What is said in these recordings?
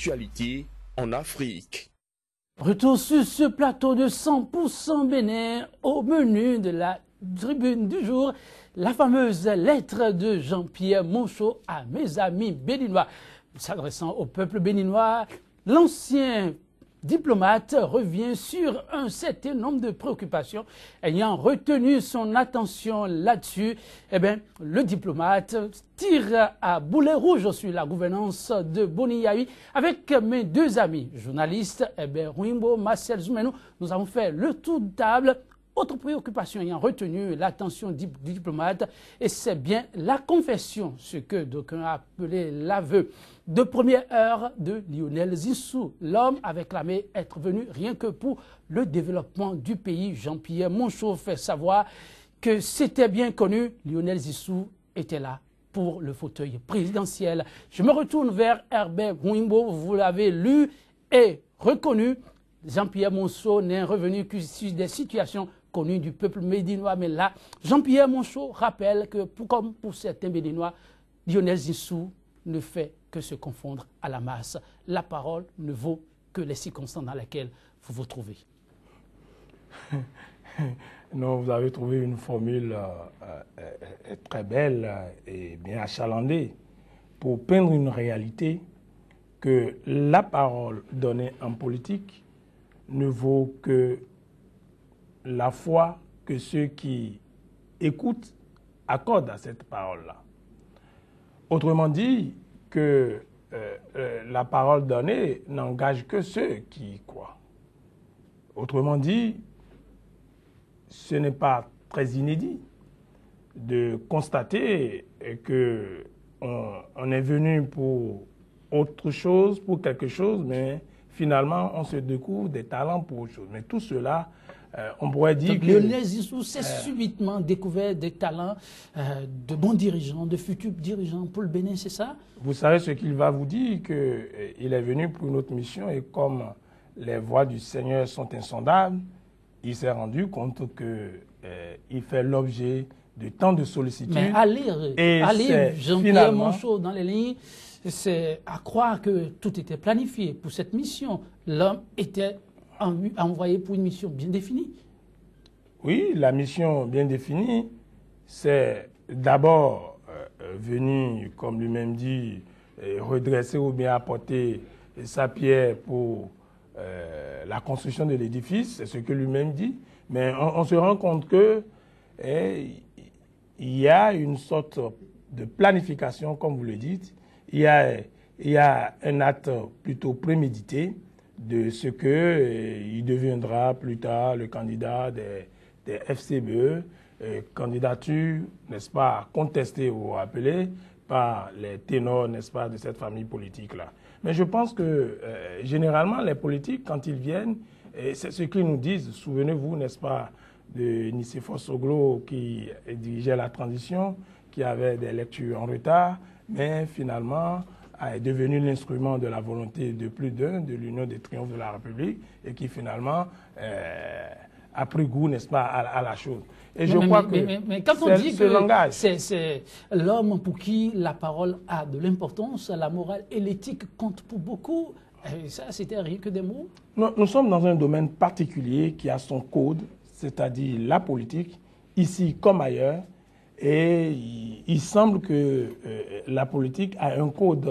l'actualité en Afrique. Retour sur ce plateau de 100% Bénin au menu de la tribune du jour, la fameuse lettre de Jean-Pierre Monchot à mes amis béninois. S'adressant au peuple béninois, l'ancien diplomate revient sur un certain nombre de préoccupations ayant retenu son attention là-dessus. Eh bien, le diplomate tire à boulet rouge sur la gouvernance de Boni-Yai avec mes deux amis journalistes, Ruimbo, Marcel Zoumenou. Nous avons fait le tour de table. Autre préoccupation ayant retenu l'attention du diplomate, et c'est bien la confession, ce que d'aucuns appelaient l'aveu de première heure de Lionel Zissou. L'homme avait clamé être venu rien que pour le développement du pays. Jean-Pierre Monchot fait savoir que c'était bien connu, Lionel Zissou était là pour le fauteuil présidentiel. Je me retourne vers Herbert Ruimbo, vous l'avez lu et reconnu. Jean-Pierre Monchot n'est revenu que sur des situations connues du peuple béninois. Mais là, Jean-Pierre Monchot rappelle que, comme pour certains béninois, Lionel Zissou ne fait que se confondre à la masse. La parole ne vaut que les circonstances dans lesquelles vous vous trouvez. Non, vous avez trouvé une formule très belle et bien achalandée pour peindre une réalité que la parole donnée en politique ne vaut que la foi que ceux qui écoutent accordent à cette parole-là. Autrement dit, que la parole donnée n'engage que ceux qui y croient. Autrement dit, ce n'est pas très inédit de constater qu'on est venu pour autre chose, pour quelque chose, mais finalement, on se découvre des talents pour autre chose. Mais tout cela, on pourrait dire que... Lionel Zissou s'est subitement découvert des talents de bons dirigeants, de futurs dirigeants pour le Bénin, c'est ça? Vous savez ce qu'il va vous dire, qu'il est venu pour une autre mission et comme les voies du Seigneur sont insondables, il s'est rendu compte qu'il fait l'objet de tant de sollicitudes. Mais à lire Jean-Pierre Monchot dans les lignes, c'est à croire que tout était planifié pour cette mission. L'homme était envoyé pour une mission bien définie. Oui, la mission bien définie, c'est d'abord venir, comme lui-même dit, redresser ou bien apporter sa pierre pour la construction de l'édifice, c'est ce que lui-même dit. Mais on se rend compte que il y a une sorte de planification, comme vous le dites. Il y a un acte plutôt prémédité de ce qu'il deviendra plus tard le candidat des FCBE, candidature, n'est-ce pas, contestée ou appelée par les ténors, n'est-ce pas, de cette famille politique-là. Mais je pense que généralement, les politiques, quand ils viennent, c'est ce qu'ils nous disent. Souvenez-vous, n'est-ce pas, de Nicéphore Soglo qui dirigeait la transition, qui avait des lectures en retard, mais finalement est devenu l'instrument de la volonté de plus d'un, de l'Union des triomphes de la République, et qui finalement a pris goût, n'est-ce pas, à la chose. Et je crois que mais quand on dit que c'est l'homme pour qui la parole a de l'importance, la morale et l'éthique comptent pour beaucoup, ça c'était rien que des mots. Nous sommes dans un domaine particulier qui a son code, c'est-à-dire la politique, ici comme ailleurs. Et il semble que la politique a un code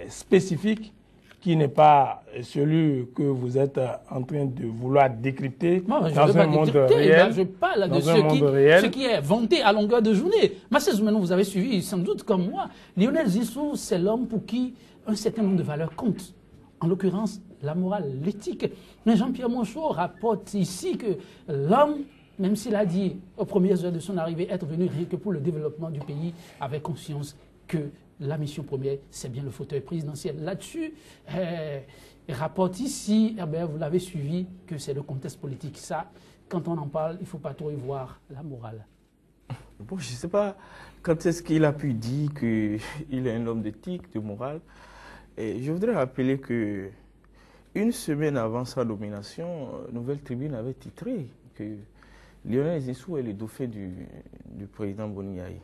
spécifique qui n'est pas celui que vous êtes en train de vouloir décrypter dans un monde réel. Je parle de ce qui est vanté à longueur de journée. Marcel Zoumenou, vous avez suivi sans doute comme moi. Lionel Zissou, c'est l'homme pour qui un certain nombre de valeurs comptent. En l'occurrence, la morale, l'éthique. Mais Jean-Pierre Monchot rapporte ici que l'homme, même s'il a dit aux premières heures de son arrivée être venu rien que pour le développement du pays, avait conscience que la mission première, c'est bien le fauteuil présidentiel. Là-dessus, il rapporte ici, vous l'avez suivi, que c'est le contexte politique. Ça, quand on en parle, il ne faut pas trop y voir la morale. Bon, je ne sais pas quand est-ce qu'il a pu dire qu'il est un homme d'éthique, de morale. Et je voudrais rappeler que une semaine avant sa nomination, Nouvelle Tribune avait titré que Lionel Zissou est le dauphin du président Boni-Yai.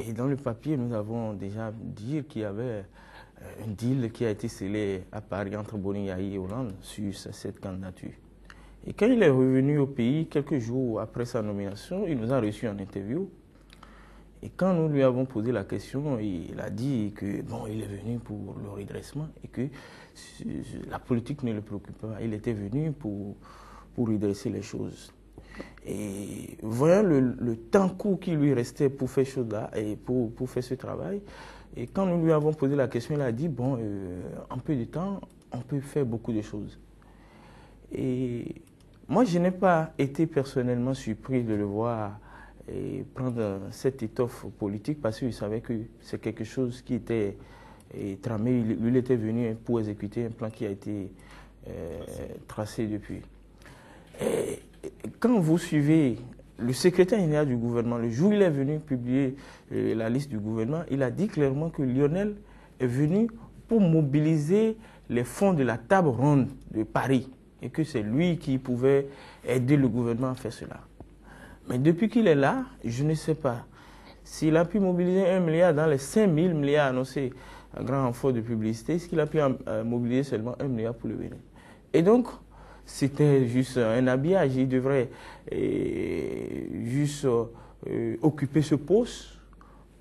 Et dans le papier, nous avons déjà dit qu'il y avait un deal qui a été scellé à Paris entre Boni Yayi et Hollande sur cette candidature. Et quand il est revenu au pays, quelques jours après sa nomination, il nous a reçu en interview. Et quand nous lui avons posé la question, il a dit que bon, il est venu pour le redressement et que la politique ne le préoccupe pas. Il était venu pour redresser les choses. Et voyant le temps court qui lui restait pour faire ce chose-là et pour faire ce travail, et quand nous lui avons posé la question, il a dit bon, en peu de temps, on peut faire beaucoup de choses. Et moi, je n'ai pas été personnellement surpris de le voir et prendre cette étoffe politique parce qu'il savait que c'est quelque chose qui était tramé. Lui, il était venu pour exécuter un plan qui a été tracé depuis. Et quand vous suivez le secrétaire général du gouvernement, le jour où il est venu publier la liste du gouvernement, il a dit clairement que Lionel est venu pour mobiliser les fonds de la table ronde de Paris et que c'est lui qui pouvait aider le gouvernement à faire cela. Mais depuis qu'il est là, je ne sais pas s'il a pu mobiliser 1 milliard dans les 5 000 milliards annoncés à grand renfort de publicité, est-ce qu'il a pu mobiliser seulement 1 milliard pour le Bénin? Et donc, c'était juste un habillage. Il devrait juste occuper ce poste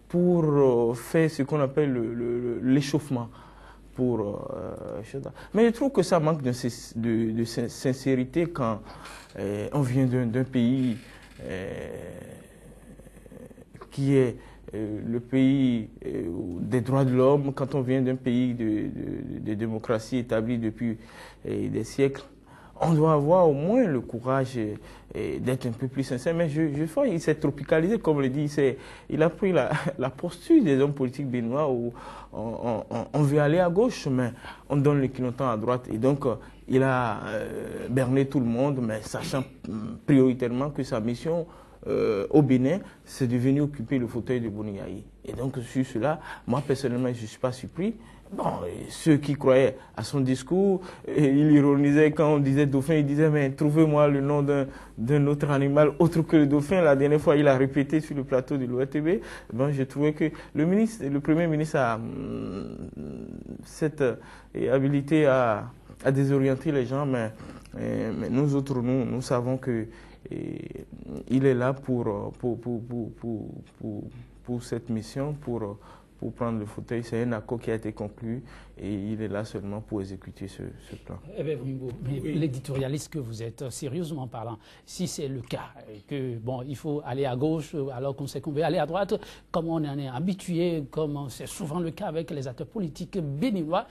pour faire ce qu'on appelle l'échauffement. Mais je trouve que ça manque de sincérité quand on vient d'un pays qui est le pays des droits de l'homme, quand on vient d'un pays de démocratie établie depuis des siècles. On doit avoir au moins le courage d'être un peu plus sincère. Mais je crois qu'il s'est tropicalisé, comme on le dit. Il a pris la posture des hommes politiques béninois où on veut aller à gauche, mais on donne le clignotant à droite. Et donc, il a berné tout le monde, mais sachant prioritairement que sa mission au Bénin, c'est de venir occuper le fauteuil de Boni Yayi. Et donc, sur cela, moi, personnellement, je ne suis pas surpris. Bon, ceux qui croyaient à son discours, il ironisait quand on disait dauphin, il disait mais trouvez-moi le nom d'un autre animal autre que le dauphin. La dernière fois, il a répété sur le plateau de l'ORTB. Bon, j'ai trouvé que le Premier ministre a cette habilité à désorienter les gens, mais nous autres, nous savons que il est là pour cette mission, pour prendre le fauteuil. C'est un accord qui a été conclu et il est là seulement pour exécuter ce plan. Eh bien, mais l'éditorialiste que vous êtes, sérieusement parlant, si c'est le cas, que bon, il faut aller à gauche alors qu'on sait qu'on veut aller à droite, comme on en est habitué, comme c'est souvent le cas avec les acteurs politiques béninois,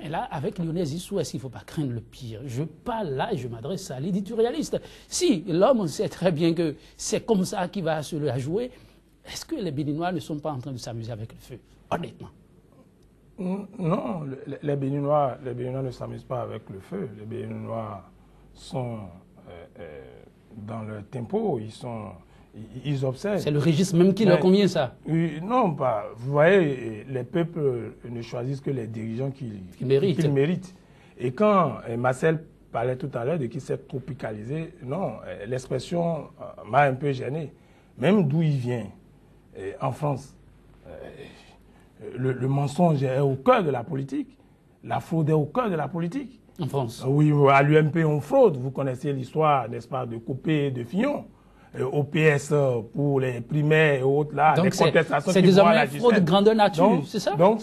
et là, avec Lionel Zissou, est-ce qu'il ne faut pas craindre le pire? Je parle là et je m'adresse à l'éditorialiste. Si l'homme sait très bien que c'est comme ça qu'il va se la jouer, est-ce que les Béninois ne sont pas en train de s'amuser avec le feu, honnêtement? Non, les Béninois ne s'amusent pas avec le feu. Les Béninois sont dans leur tempo, ils observent. C'est le registre même qui leur convient, ça? Non, pas. Vous voyez, les peuples ne choisissent que les dirigeants qu'ils méritent. Et quand Marcel parlait tout à l'heure de qui s'est tropicalisé, non, l'expression m'a un peu gêné. Même d'où il vient, en France, le mensonge est au cœur de la politique. La fraude est au cœur de la politique. En France? Oui, à l'UMP, on fraude. Vous connaissez l'histoire, n'est-ce pas, de Copé et de Fillon. Au PS pour les primaires et autres, là, donc les contestations. C'est désormais une fraude de grandeur nature, c'est ça? Donc,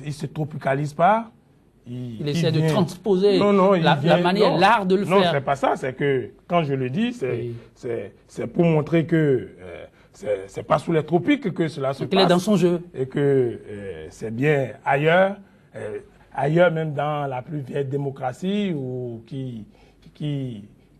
il se tropicalise pas. Il essaie de transposer la manière, l'art de le faire. Non, c'est pas ça. C'est que, quand je le dis, c'est pour montrer que c'est pas sous les tropiques que cela se passe. Il est dans son jeu. Et que c'est bien ailleurs, ailleurs même dans la plus vieille démocratie, ou qui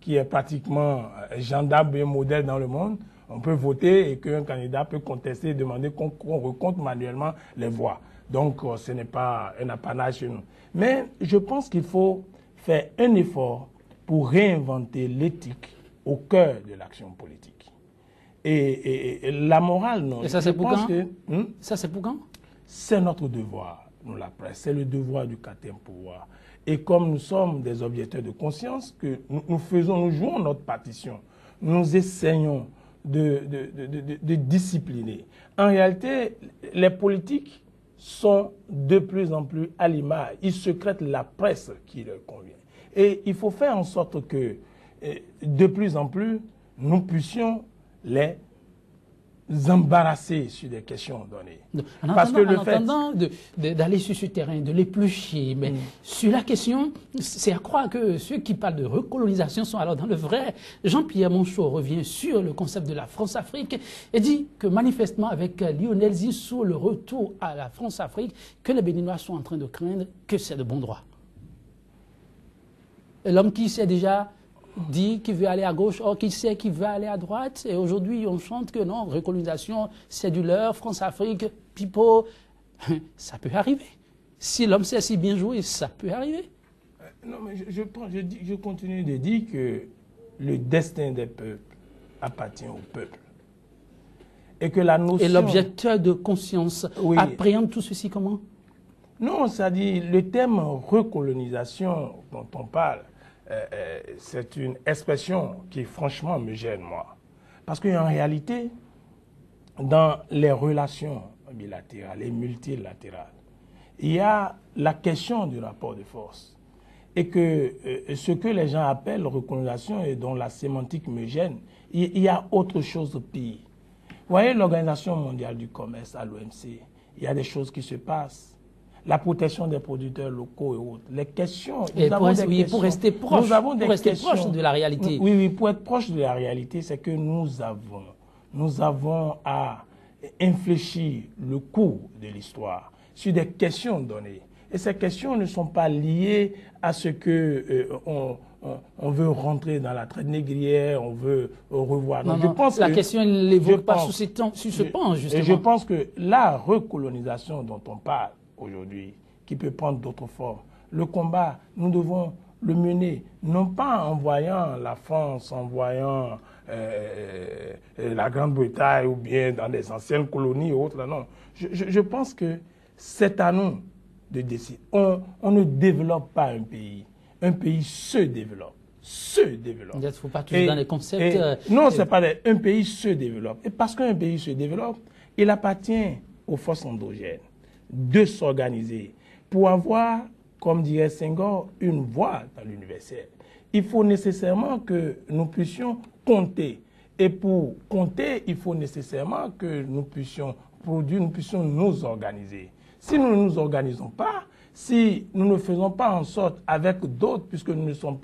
est pratiquement gendarme et modèle dans le monde, on peut voter et qu'un candidat peut contester et demander qu'on recompte manuellement les voix. Donc, ce n'est pas un apanage chez nous. Mais je pense qu'il faut faire un effort pour réinventer l'éthique au cœur de l'action politique. Et la morale, non. Et ça, c'est pour quand? Ça, c'est pour quand? C'est notre devoir, nous, la presse. C'est le devoir du quatrième pouvoir. Et comme nous sommes des objecteurs de conscience, que nous jouons notre partition, nous essayons de discipliner. En réalité, les politiques sont de plus en plus à l'image. Ils secrètent la presse qui leur convient. Et il faut faire en sorte que, de plus en plus, nous puissions les embarrasser sur des questions données. Parce que le fait d'aller sur ce terrain, de l'éplucher, mais sur la question, c'est à croire que ceux qui parlent de recolonisation sont alors dans le vrai. Jean-Pierre Monchot revient sur le concept de la France-Afrique et dit que manifestement avec Lionel Zissou, le retour à la France-Afrique, que les Béninois sont en train de craindre, que c'est de bon droit. L'homme qui s'est déjà dit qu'il veut aller à gauche, or qu'il sait qu'il veut aller à droite. Et aujourd'hui, on chante que non, recolonisation, c'est du leurre, France-Afrique, pipeau. Ça peut arriver. Si l'homme sait si bien jouer, ça peut arriver. Non, mais je continue de dire que le destin des peuples appartient au peuple. Et que la notion... Et l'objecteur de conscience appréhende tout ceci comment? Non, c'est-à-dire le terme recolonisation dont on parle, c'est une expression qui franchement me gêne, moi. Parce qu'en réalité, dans les relations bilatérales et multilatérales, il y a la question du rapport de force. Et que ce que les gens appellent recolonisation et dont la sémantique me gêne, il y a autre chose pire. Vous voyez, l'Organisation mondiale du commerce à l'OMC, il y a des choses qui se passent. La protection des producteurs locaux et autres. Les questions... Pour rester proche de la réalité. Oui, pour être proche de la réalité, c'est que nous avons à infléchir le cours de l'histoire sur des questions données. Et ces questions ne sont pas liées à ce que on veut rentrer dans la traite négrière, on veut revoir. Non, je pense la question ne l'évoque pas sous ce pan, justement. Et je pense que la recolonisation dont on parle aujourd'hui, qui peut prendre d'autres formes. Le combat, nous devons le mener, non pas en voyant la France, en voyant la Grande-Bretagne ou bien dans les anciennes colonies et autres. Non. Je pense que c'est à nous de décider. On ne développe pas un pays. Un pays se développe. Il ne faut pas toujours dans les concepts... non, c'est pas un pays se développe. Et parce qu'un pays se développe, il appartient aux forces endogènes de s'organiser pour avoir, comme dirait Senghor, une voix dans l'universel. Il faut nécessairement que nous puissions compter. Et pour compter, il faut nécessairement que nous puissions produire, nous puissions nous organiser. Si nous ne nous organisons pas, si nous ne faisons pas en sorte avec d'autres, puisque nous ne sommes plus